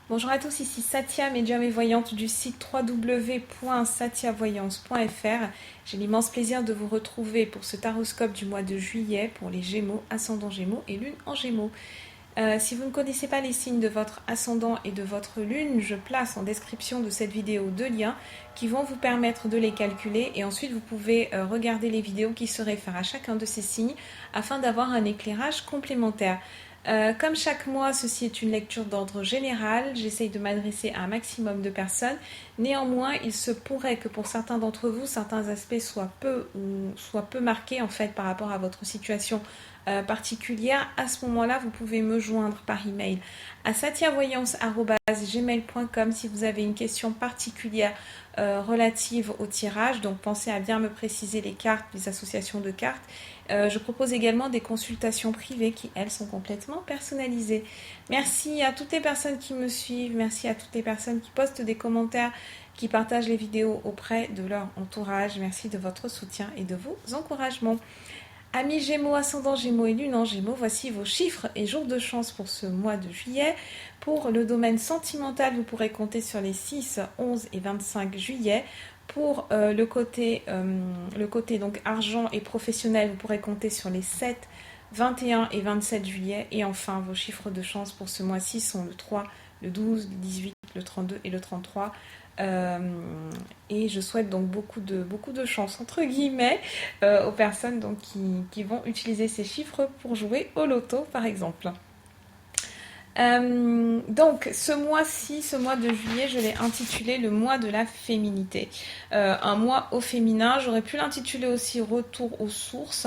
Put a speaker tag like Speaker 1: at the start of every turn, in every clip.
Speaker 1: Bonjour à tous, ici Satia, médium et voyante du site www.satiavoyance.fr. J'ai l'immense plaisir de vous retrouver pour ce taroscope du mois de juillet pour les Gémeaux, ascendant Gémeaux et Lune en Gémeaux. Si vous ne connaissez pas les signes de votre ascendant et de votre lune, je place en description de cette vidéo deux liens qui vont vous permettre de les calculer et ensuite vous pouvez regarder les vidéos qui se réfèrent à chacun de ces signes afin d'avoir un éclairage complémentaire. Comme chaque mois, ceci est une lecture d'ordre général. J'essaye de m'adresser à un maximum de personnes. Néanmoins, il se pourrait que pour certains d'entre vous, certains aspects soient peu marqués en fait par rapport à votre situation particulière. À ce moment-là, vous pouvez me joindre par email à satiavoyance@gmail.com si vous avez une question particulière relative au tirage. Donc pensez à bien me préciser les cartes, les associations de cartes. Je propose également des consultations privées qui, elles, sont complètement personnalisées. Merci à toutes les personnes qui me suivent, merci à toutes les personnes qui postent des commentaires, qui partagent les vidéos auprès de leur entourage. Merci de votre soutien et de vos encouragements. Amis Gémeaux, ascendant Gémeaux et Lune en Gémeaux, voici vos chiffres et jours de chance pour ce mois de juillet. Pour le domaine sentimental, vous pourrez compter sur les 6, 11 et 25 juillet. Pour le côté donc argent et professionnel, vous pourrez compter sur les 7, 21 et 27 juillet. Et enfin, vos chiffres de chance pour ce mois-ci sont le 3, le 12, le 18, le 32 et le 33. Et je souhaite donc beaucoup de chance entre guillemets aux personnes donc, qui vont utiliser ces chiffres pour jouer au loto par exemple. Donc ce mois-ci, ce mois de juillet, je l'ai intitulé le mois de la féminité. Un mois au féminin, j'aurais pu l'intituler aussi retour aux sources.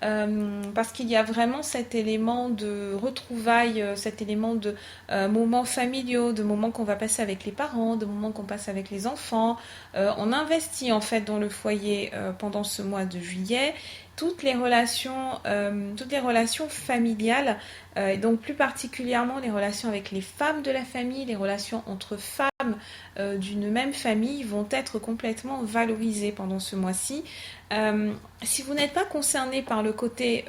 Speaker 1: Parce qu'il y a vraiment cet élément de retrouvailles, cet élément de moments familiaux, de moments qu'on va passer avec les parents, de moments qu'on passe avec les enfants. On investit en fait dans le foyer pendant ce mois de juillet. Toutes les relations familiales, et donc plus particulièrement les relations avec les femmes de la famille, les relations entre femmes d'une même famille vont être complètement valorisées pendant ce mois-ci. Si vous n'êtes pas concerné par le côté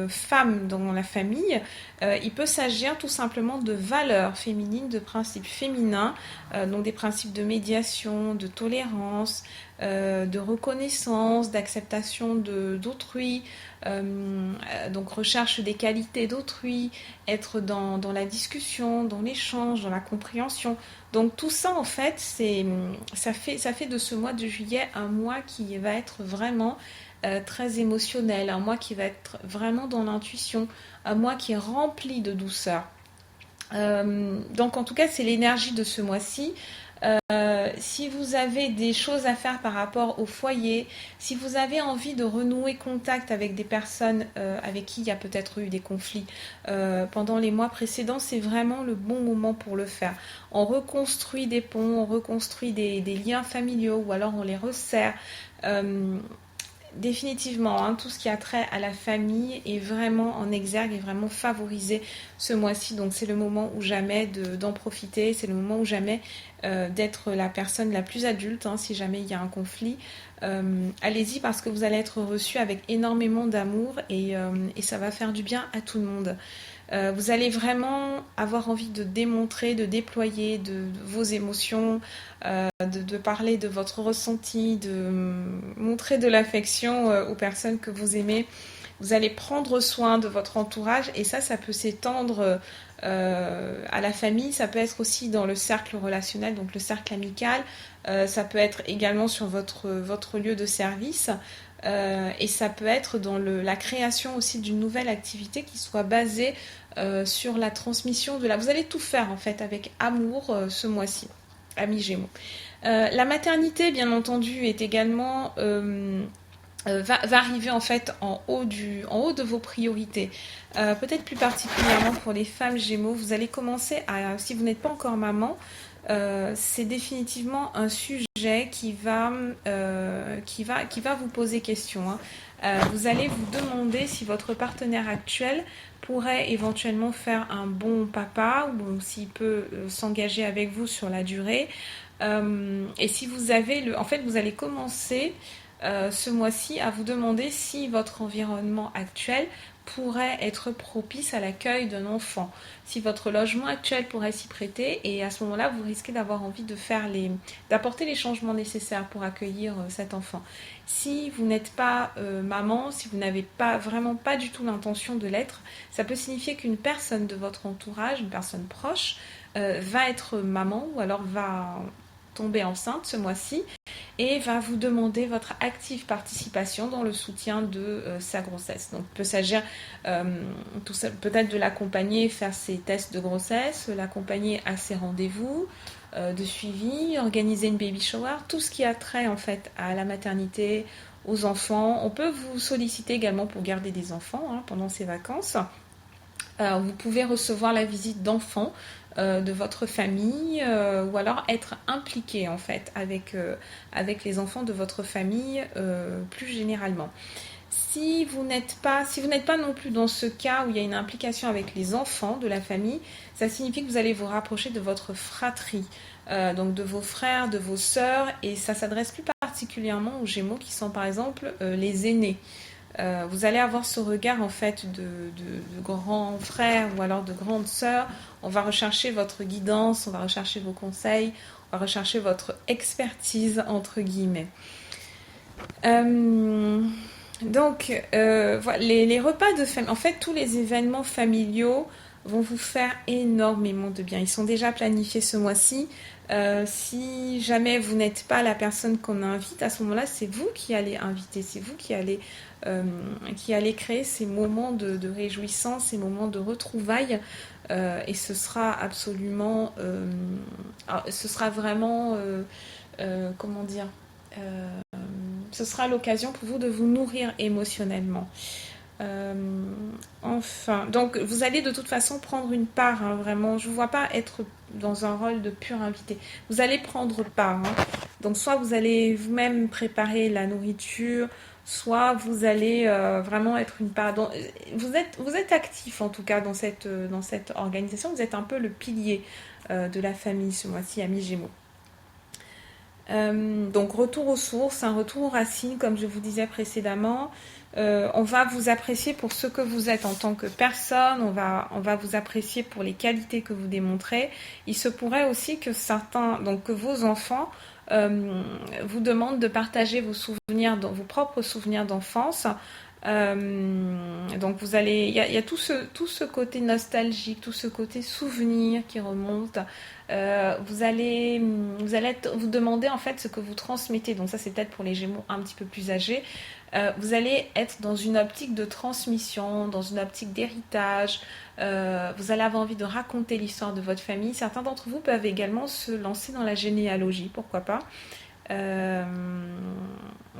Speaker 1: femme dans la famille, il peut s'agir tout simplement de valeurs féminines, de principes féminins, donc des principes de médiation, de tolérance, de reconnaissance, d'acceptation d'autrui, donc recherche des qualités d'autrui, être dans la discussion, dans l'échange, dans la compréhension. Donc tout ça en fait, ça fait de ce mois de juillet un mois qui va être vraiment très émotionnel, un mois qui va être vraiment dans l'intuition, un mois qui est rempli de douceur. Donc en tout cas c'est l'énergie de ce mois-ci. Si vous avez des choses à faire par rapport au foyer, si vous avez envie de renouer contact avec des personnes avec qui il y a peut-être eu des conflits pendant les mois précédents, c'est vraiment le bon moment pour le faire. On reconstruit des ponts, on reconstruit des liens familiaux ou alors on les resserre. Définitivement, tout ce qui a trait à la famille est vraiment en exergue et vraiment favorisé ce mois-ci. Donc c'est le moment ou jamais d'en profiter, c'est le moment ou jamais d'être la personne la plus adulte si jamais il y a un conflit. Allez-y parce que vous allez être reçu avec énormément d'amour et ça va faire du bien à tout le monde. Vous allez vraiment avoir envie de démontrer, de déployer de vos émotions, de parler de votre ressenti, de montrer de l'affection aux personnes que vous aimez. Vous allez prendre soin de votre entourage et ça peut s'étendre à la famille, ça peut être aussi dans le cercle relationnel, donc le cercle amical, ça peut être également sur votre lieu de service. Et ça peut être dans la création aussi d'une nouvelle activité qui soit basée sur la transmission de la... Vous allez tout faire en fait avec amour ce mois-ci, amis Gémeaux. La maternité, bien entendu, est également... va arriver en fait en haut de vos priorités. Peut-être plus particulièrement pour les femmes Gémeaux, vous allez commencer à... Si vous n'êtes pas encore maman, c'est définitivement un sujet qui va vous poser question. Vous allez vous demander si votre partenaire actuel pourrait éventuellement faire un bon papa ou s'il peut s'engager avec vous sur la durée. Et si vous avez en fait, vous allez commencer ce mois-ci à vous demander si votre environnement actuel pourrait être propice à l'accueil d'un enfant. Si votre logement actuel pourrait s'y prêter, et à ce moment-là, vous risquez d'avoir envie d'apporter les changements nécessaires pour accueillir cet enfant. Si vous n'êtes pas maman, si vous n'avez vraiment pas du tout l'intention de l'être, ça peut signifier qu'une personne de votre entourage, une personne proche, va être maman ou alors va tomber enceinte ce mois-ci et va vous demander votre active participation dans le soutien de sa grossesse. Donc il peut s'agir peut-être de l'accompagner faire ses tests de grossesse, l'accompagner à ses rendez-vous de suivi, organiser une baby shower, tout ce qui a trait en fait à la maternité, aux enfants. On peut vous solliciter également pour garder des enfants pendant ces vacances. Vous pouvez recevoir la visite d'enfants de votre famille ou alors être impliqué en fait avec les enfants de votre famille plus généralement. Si vous n'êtes pas non plus dans ce cas où il y a une implication avec les enfants de la famille, ça signifie que vous allez vous rapprocher de votre fratrie, donc de vos frères, de vos sœurs, et ça s'adresse plus particulièrement aux Gémeaux qui sont par exemple les aînés. Vous allez avoir ce regard en fait de grands frères ou alors de grandes sœurs. On va rechercher votre guidance, on va rechercher vos conseils, on va rechercher votre expertise entre guillemets. Donc, voilà, les repas de famille, en fait, tous les événements familiaux vont vous faire énormément de bien. Ils sont déjà planifiés ce mois-ci. Si jamais vous n'êtes pas la personne qu'on invite, à ce moment-là, c'est vous qui allez inviter, c'est vous qui allez créer ces moments de réjouissance, ces moments de retrouvailles. Et ce sera absolument, ce sera vraiment, comment dire, ce sera l'occasion pour vous de vous nourrir émotionnellement. Enfin, donc vous allez de toute façon prendre une part, vraiment, je ne vous vois pas être dans un rôle de pur invité. Vous allez prendre part. Donc soit vous allez vous-même préparer la nourriture, soit vous allez vraiment être une part. Vous êtes actif en tout cas dans cette organisation, vous êtes un peu le pilier de la famille ce mois-ci, amis Gémeaux. Donc retour aux sources, un retour aux racines, comme je vous disais précédemment. On va vous apprécier pour ce que vous êtes en tant que personne, on va vous apprécier pour les qualités que vous démontrez. Il se pourrait aussi que que vos enfants vous demandent de partager vos propres souvenirs d'enfance. Donc il y a tout ce côté nostalgique, tout ce côté souvenir qui remonte. Vous allez vous demander en fait ce que vous transmettez. Donc ça c'est peut-être pour les Gémeaux un petit peu plus âgés. Vous allez être dans une optique de transmission, dans une optique d'héritage. Vous allez avoir envie de raconter l'histoire de votre famille. Certains d'entre vous peuvent également se lancer dans la généalogie, pourquoi pas.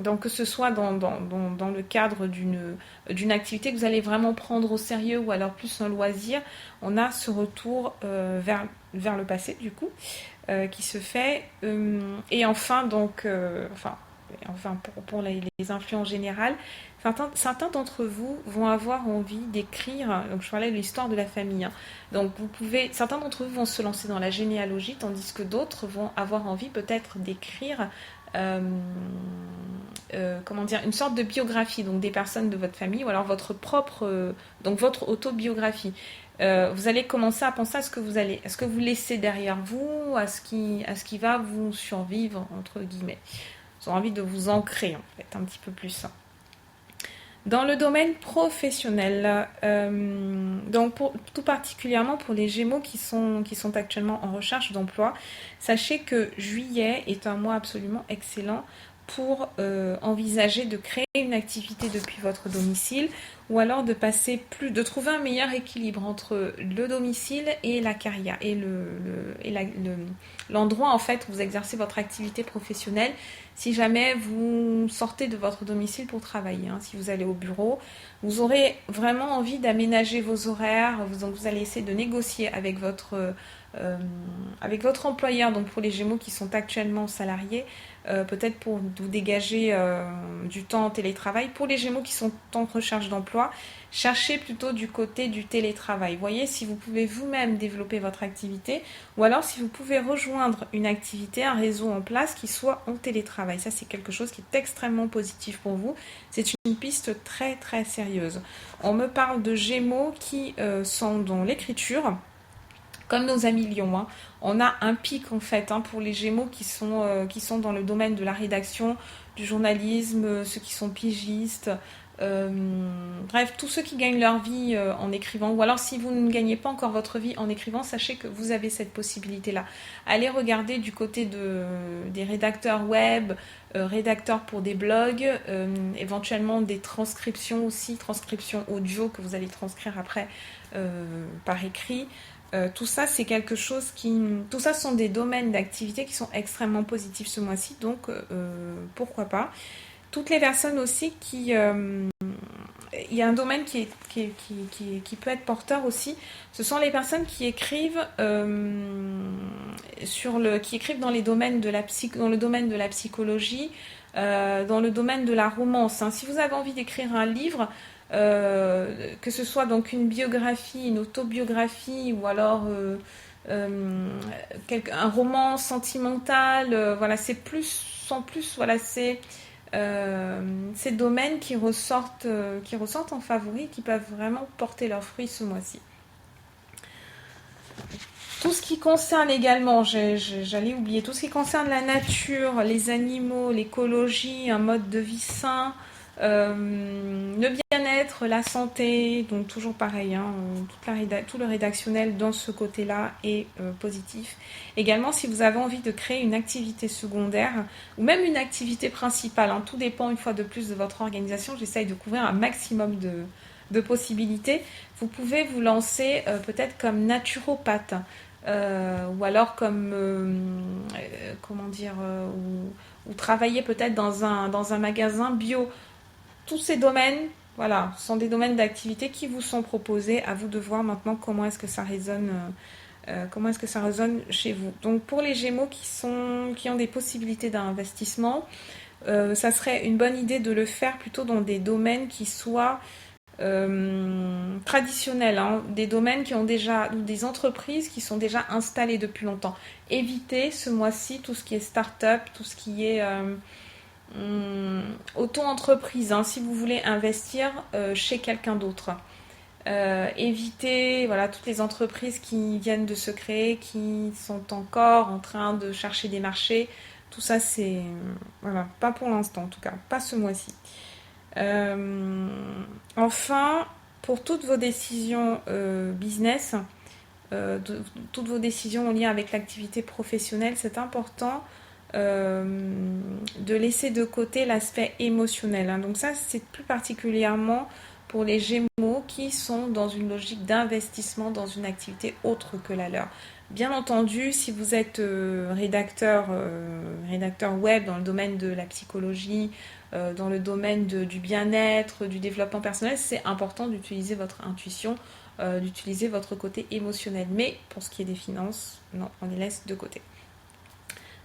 Speaker 1: Donc que ce soit dans le cadre d'une activité que vous allez vraiment prendre au sérieux ou alors plus un loisir, on a ce retour vers le passé du coup qui se fait. Et enfin donc pour les influences générales, certains d'entre vous vont avoir envie d'écrire, donc je parlais de l'histoire de la famille, donc certains d'entre vous vont se lancer dans la généalogie, tandis que d'autres vont avoir envie peut-être d'écrire une sorte de biographie, donc des personnes de votre famille, ou alors votre autobiographie. Vous allez commencer à penser à ce que vous laissez derrière vous, à ce qui va vous survivre, entre guillemets. Vous avez envie de vous ancrer, en fait, un petit peu plus. Dans le domaine professionnel, donc tout particulièrement pour les Gémeaux qui sont actuellement en recherche d'emploi, sachez que juillet est un mois absolument excellent pour envisager de créer une activité depuis votre domicile ou alors de trouver un meilleur équilibre entre le domicile et la carrière et l'endroit en fait où vous exercez votre activité professionnelle. Si jamais vous sortez de votre domicile pour travailler, si vous allez au bureau, vous aurez vraiment envie d'aménager vos horaires, vous allez essayer de négocier avec votre avec votre employeur, donc pour les Gémeaux qui sont actuellement salariés, peut-être pour vous dégager du temps en télétravail. Pour les Gémeaux qui sont en recherche d'emploi, cherchez plutôt du côté du télétravail. Voyez si vous pouvez vous-même développer votre activité ou alors si vous pouvez rejoindre une activité, un réseau en place qui soit en télétravail. Ça, c'est quelque chose qui est extrêmement positif pour vous. C'est une piste très très sérieuse. On me parle de Gémeaux qui sont dans l'écriture, comme nos amis Lions. Hein. On a un pic en fait pour les Gémeaux qui sont dans le domaine de la rédaction, du journalisme, ceux qui sont pigistes, bref, tous ceux qui gagnent leur vie en écrivant, ou alors si vous ne gagnez pas encore votre vie en écrivant, sachez que vous avez cette possibilité-là. Allez regarder du côté des rédacteurs web, rédacteurs pour des blogs, éventuellement des transcriptions aussi, transcriptions audio que vous allez transcrire après par écrit. Tout ça, c'est quelque chose tout ça sont des domaines d'activité qui sont extrêmement positifs ce mois-ci, donc pourquoi pas. Toutes les personnes aussi il y a un domaine qui peut être porteur aussi, ce sont les personnes qui écrivent qui écrivent dans les domaines dans le domaine de la psychologie, dans le domaine de la romance. Hein. Si vous avez envie d'écrire un livre, que ce soit donc une biographie, une autobiographie ou alors un roman sentimental, voilà, c'est plus en plus, voilà, c'est ces domaines qui ressortent en favori, qui peuvent vraiment porter leurs fruits ce mois-ci. Tout ce qui concerne également, j'allais oublier, tout ce qui concerne la nature, les animaux, l'écologie, un mode de vie sain, le bien-être, la santé, donc toujours pareil, hein, tout le rédactionnel dans ce côté-là est positif. Également, si vous avez envie de créer une activité secondaire ou même une activité principale, hein, tout dépend une fois de plus de votre organisation, j'essaye de couvrir un maximum de possibilités. Vous pouvez vous lancer peut-être comme naturopathe ou alors comme, comment dire, ou travailler peut-être dans un magasin bio. Tous ces domaines, voilà, sont des domaines d'activité qui vous sont proposés. À vous de voir maintenant comment est-ce que ça résonne, chez vous. Donc pour les Gémeaux qui ont des possibilités d'investissement, ça serait une bonne idée de le faire plutôt dans des domaines qui soient traditionnels, hein, des domaines qui ont déjà, ou des entreprises qui sont déjà installées depuis longtemps. Évitez ce mois-ci tout ce qui est start-up, tout ce qui est auto-entreprise, hein, si vous voulez investir chez quelqu'un d'autre. Évitez voilà, toutes les entreprises qui viennent de se créer, qui sont encore en train de chercher des marchés. Tout ça, c'est voilà, pas pour l'instant en tout cas, pas ce mois-ci. Enfin, pour toutes vos décisions business, toutes vos décisions en lien avec l'activité professionnelle, c'est important de laisser de côté l'aspect émotionnel. Hein. Donc ça, c'est plus particulièrement pour les Gémeaux qui sont dans une logique d'investissement dans une activité autre que la leur. Bien entendu, si vous êtes rédacteur web dans le domaine de la psychologie, dans le domaine du bien-être, du développement personnel, c'est important d'utiliser votre intuition, d'utiliser votre côté émotionnel. Mais pour ce qui est des finances, non, on les laisse de côté.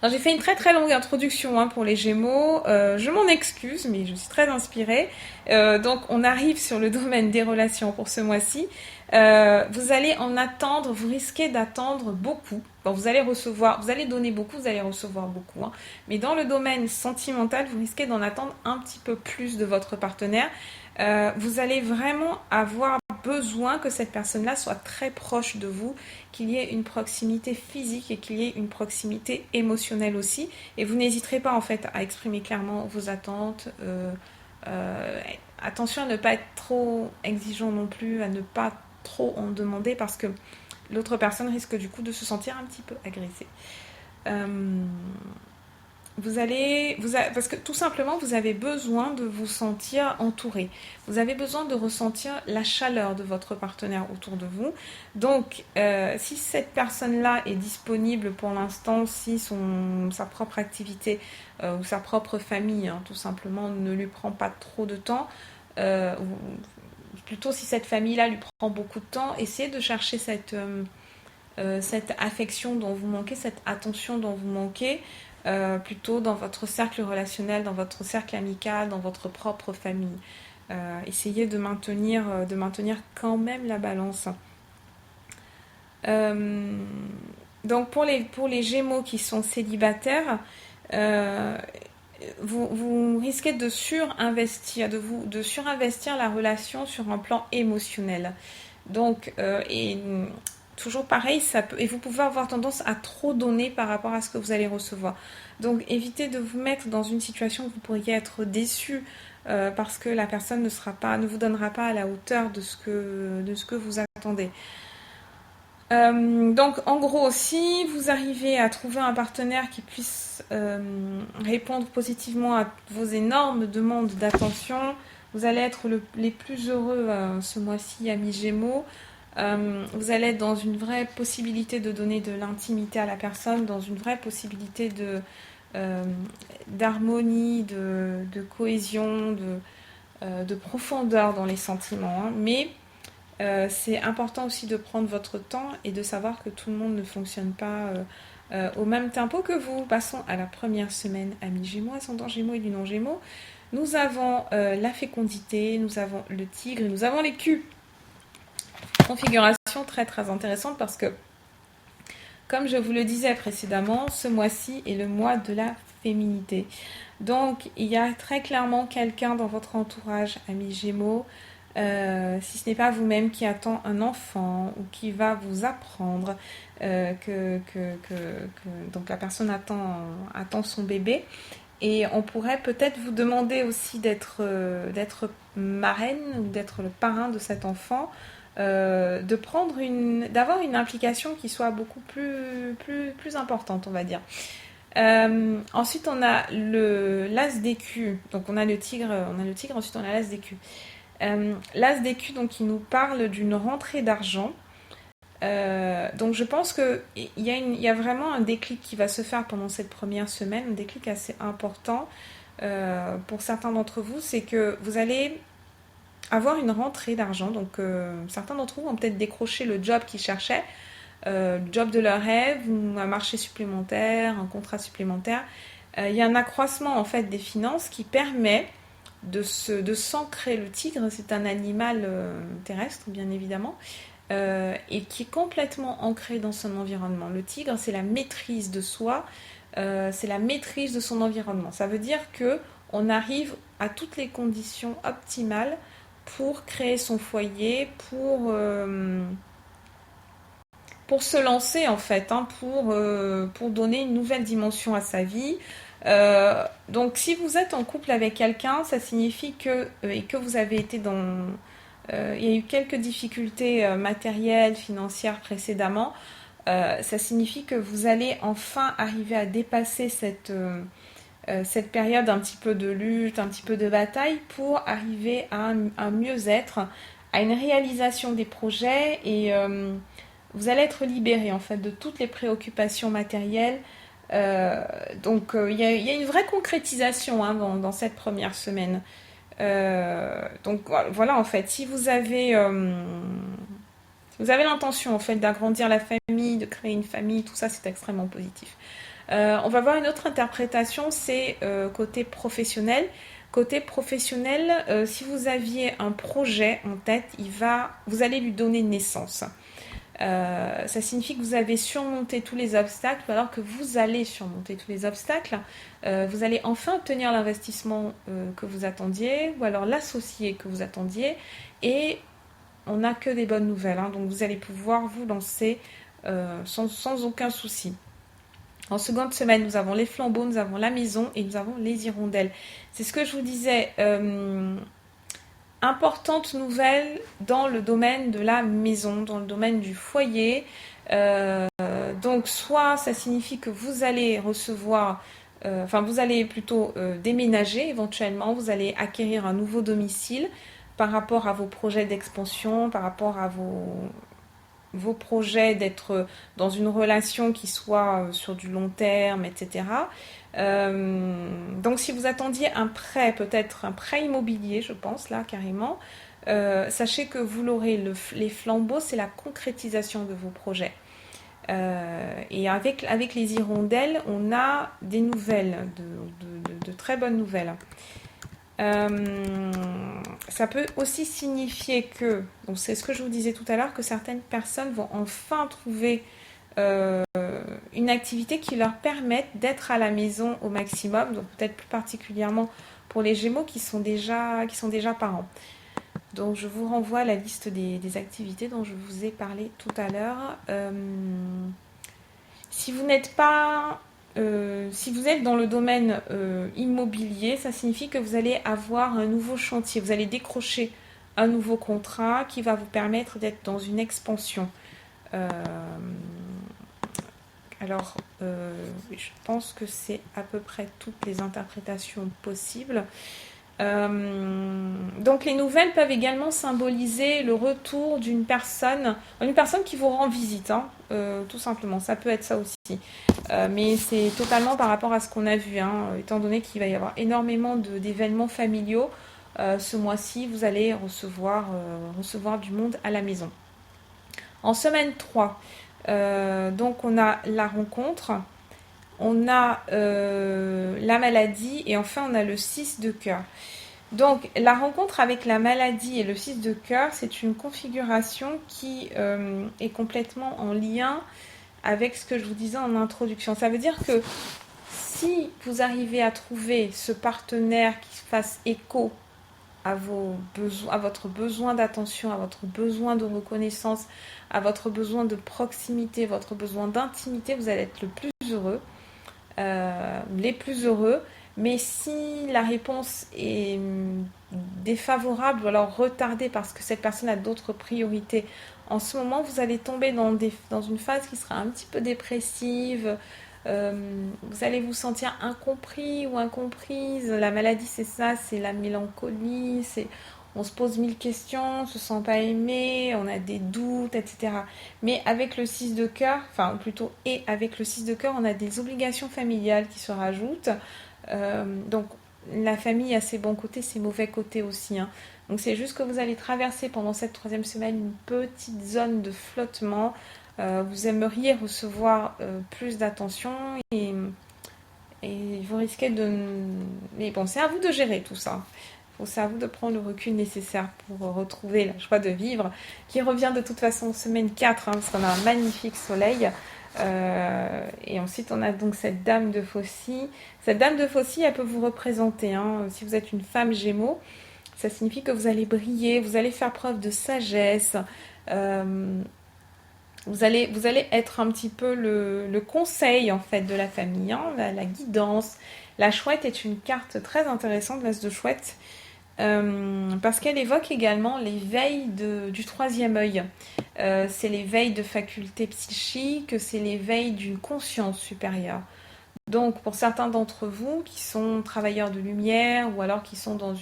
Speaker 1: Alors, j'ai fait une très très longue introduction pour les Gémeaux, je m'en excuse mais je suis très inspirée. Donc on arrive sur le domaine des relations pour ce mois-ci. Vous allez en attendre, vous risquez d'attendre beaucoup. Bon, vous allez donner beaucoup, vous allez recevoir beaucoup. Hein. Mais dans le domaine sentimental, vous risquez d'en attendre un petit peu plus de votre partenaire. Vous allez vraiment avoir besoin que cette personne-là soit très proche de vous, qu'il y ait une proximité physique et qu'il y ait une proximité émotionnelle aussi. Et vous n'hésiterez pas en fait à exprimer clairement vos attentes. Attention à ne pas être trop exigeant non plus, à ne pas trop en demander parce que l'autre personne risque du coup de se sentir un petit peu agressée. Parce que tout simplement, vous avez besoin de vous sentir entouré. Vous avez besoin de ressentir la chaleur de votre partenaire autour de vous. Donc, si cette personne-là est disponible pour l'instant, si sa propre activité ou sa propre famille, tout simplement, ne lui prend pas trop de temps, plutôt si cette famille-là lui prend beaucoup de temps, essayez de chercher cette affection dont vous manquez, cette attention dont vous manquez, plutôt dans votre cercle relationnel, dans votre cercle amical, dans votre propre famille. Essayez de maintenir quand même la balance. Donc pour les Gémeaux qui sont célibataires, vous risquez de surinvestir, de surinvestir la relation sur un plan émotionnel. Donc, toujours pareil, et vous pouvez avoir tendance à trop donner par rapport à ce que vous allez recevoir. Donc, évitez de vous mettre dans une situation où vous pourriez être déçu parce que la personne ne vous donnera pas à la hauteur de ce que vous attendez. Donc en gros, si vous arrivez à trouver un partenaire qui puisse répondre positivement à vos énormes demandes d'attention, vous allez être les plus heureux ce mois-ci, amis Gémeaux. Vous allez être dans une vraie possibilité de donner de l'intimité à la personne, dans une vraie possibilité d'harmonie, de cohésion, de profondeur dans les sentiments. Hein. Mais c'est important aussi de prendre votre temps et de savoir que tout le monde ne fonctionne pas au même tempo que vous. Passons à la première semaine, amis Gémeaux, ascendant Gémeaux et Lunan Gémeaux. Nous avons la fécondité, nous avons le tigre et nous avons l'écu. Configuration très très intéressante parce que, comme je vous le disais précédemment, ce mois-ci est le mois de la féminité. Donc, il y a très clairement quelqu'un dans votre entourage, amis Gémeaux, si ce n'est pas vous-même qui attend un enfant ou qui va vous apprendre donc la personne attend son bébé. Et on pourrait peut-être vous demander aussi d'être marraine ou d'être le parrain de cet enfant, d'avoir une implication qui soit beaucoup plus importante, on va dire. Ensuite, on a l'as d'écu. Donc, on a le tigre, ensuite on a l'as d'écu. L'as d'écu, donc, qui nous parle d'une rentrée d'argent. Donc, je pense qu'il y a vraiment un déclic qui va se faire pendant cette première semaine, un déclic assez important pour certains d'entre vous, c'est que vous allez avoir une rentrée d'argent. Donc, certains d'entre vous vont peut-être décrocher le job qu'ils cherchaient, le job de leur rêve, ou un marché supplémentaire, un contrat supplémentaire. Il y a un accroissement en fait des finances qui permet de s'ancrer. Le tigre, c'est un animal terrestre, bien évidemment, et qui est complètement ancré dans son environnement. Le tigre, c'est la maîtrise de soi, c'est la maîtrise de son environnement. Ça veut dire que on arrive à toutes les conditions optimales pour créer son foyer, pour se lancer en fait, hein, pour donner une nouvelle dimension à sa vie. Donc si vous êtes en couple avec quelqu'un, ça signifie et que vous avez été il y a eu quelques difficultés matérielles, financières précédemment, ça signifie que vous allez enfin arriver à dépasser cette période un petit peu de lutte, un petit peu de bataille, pour arriver à un mieux-être, à une réalisation des projets, et vous allez être libéré en fait de toutes les préoccupations matérielles. Donc il y a une vraie concrétisation hein, dans cette première semaine. Donc voilà, en fait, si vous avez l'intention en fait d'agrandir la famille, de créer une famille, tout ça c'est extrêmement positif. On va voir une autre interprétation, c'est côté professionnel. Côté professionnel, si vous aviez un projet en tête, vous allez lui donner naissance. Ça signifie que vous avez surmonté tous les obstacles, ou alors que vous allez surmonter tous les obstacles. Vous allez enfin obtenir l'investissement que vous attendiez, ou alors l'associé que vous attendiez, et on n'a que des bonnes nouvelles. Hein, donc vous allez pouvoir vous lancer sans aucun souci. En seconde semaine, nous avons les flambeaux, nous avons la maison et nous avons les hirondelles. C'est ce que je vous disais. Importante nouvelle dans le domaine de la maison, dans le domaine du foyer. Donc, soit ça signifie que vous allez recevoir, vous allez plutôt déménager éventuellement, vous allez acquérir un nouveau domicile par rapport à vos projets d'expansion, par rapport à vos projets d'être dans une relation qui soit sur du long terme, etc. Donc si vous attendiez un prêt, peut-être un prêt immobilier, je pense là carrément, sachez que vous l'aurez. Les flambeaux, c'est la concrétisation de vos projets. Et avec les hirondelles, on a des nouvelles, de très bonnes nouvelles. Ça peut aussi signifier que, donc c'est ce que je vous disais tout à l'heure, que certaines personnes vont enfin trouver une activité qui leur permette d'être à la maison au maximum, donc peut-être plus particulièrement pour les Gémeaux qui sont déjà parents. Donc je vous renvoie à la liste des activités dont je vous ai parlé tout à l'heure. Si vous n'êtes pas... si vous êtes dans le domaine immobilier, ça signifie que vous allez avoir un nouveau chantier, vous allez décrocher un nouveau contrat qui va vous permettre d'être dans une expansion. Alors, je pense que c'est à peu près toutes les interprétations possibles. Donc les nouvelles peuvent également symboliser le retour d'une personne qui vous rend visite, hein, tout simplement, ça peut être ça aussi. Mais c'est totalement par rapport à ce qu'on a vu, hein, étant donné qu'il va y avoir énormément d'événements familiaux. Ce mois-ci, vous allez recevoir du monde à la maison. En semaine 3, donc on a la rencontre, on a la maladie et enfin on a le 6 de cœur. Donc la rencontre avec la maladie et le 6 de cœur, c'est une configuration qui est complètement en lien avec ce que je vous disais en introduction. Ça veut dire que si vous arrivez à trouver ce partenaire qui fasse écho à votre besoin d'attention, à votre besoin de reconnaissance, à votre besoin de proximité, votre besoin d'intimité, vous allez être le plus heureux, les plus heureux. Mais si la réponse est défavorable ou alors retardée parce que cette personne a d'autres priorités, en ce moment, vous allez tomber dans une phase qui sera un petit peu dépressive. Vous allez vous sentir incompris ou incomprise. La maladie, c'est ça, c'est la mélancolie, on se pose 1000 questions, on ne se sent pas aimé, on a des doutes, etc. Mais avec le 6 de cœur, avec le 6 de cœur, on a des obligations familiales qui se rajoutent. Donc la famille a ses bons côtés, ses mauvais côtés aussi, hein. Donc c'est juste que vous allez traverser pendant cette 3e semaine une petite zone de flottement. Vous aimeriez recevoir plus d'attention et vous risquez de... Mais bon, c'est à vous de gérer tout ça. C'est à vous de prendre le recul nécessaire pour retrouver la joie de vivre, qui revient de toute façon semaine 4, hein, parce qu'on a un magnifique soleil. Et ensuite, on a donc cette dame de Faucille. Cette dame de Faucille, elle peut vous représenter, hein, si vous êtes une femme Gémeaux, ça signifie que vous allez briller, vous allez faire preuve de sagesse. Vous allez être un petit peu le conseil en fait de la famille, hein, la guidance. La chouette est une carte très intéressante, l'as de chouette, parce qu'elle évoque également l'éveil du 3e œil. C'est l'éveil de facultés psychiques, c'est l'éveil d'une conscience supérieure. Donc pour certains d'entre vous qui sont travailleurs de lumière ou alors qui sont dans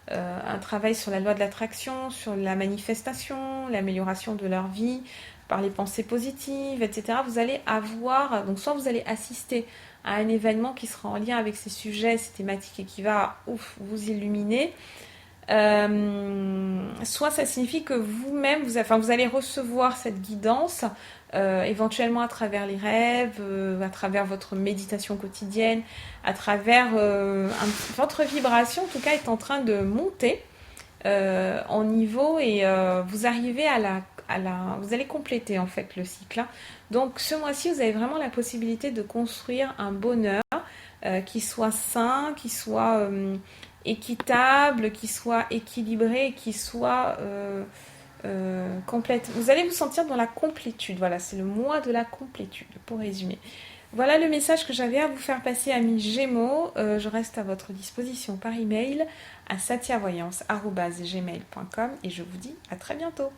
Speaker 1: un travail sur la loi de l'attraction, sur la manifestation, l'amélioration de leur vie, par les pensées positives, etc. Vous allez avoir, donc soit vous allez assister à un événement qui sera en lien avec ces sujets, ces thématiques et qui va vous illuminer, soit ça signifie que vous-même, vous allez recevoir cette guidance, éventuellement à travers les rêves, à travers votre méditation quotidienne, à travers votre vibration, en tout cas, est en train de monter en niveau et vous arrivez vous allez compléter en fait le cycle, hein. Donc ce mois-ci, vous avez vraiment la possibilité de construire un bonheur qui soit sain, qui soit équitable, qui soit équilibré, qui soit complète. Vous allez vous sentir dans la complétude. Voilà, c'est le mois de la complétude, pour résumer. Voilà le message que j'avais à vous faire passer, amis Gémeaux. Je reste à votre disposition par email à satiavoyance@gmail.com et je vous dis à très bientôt.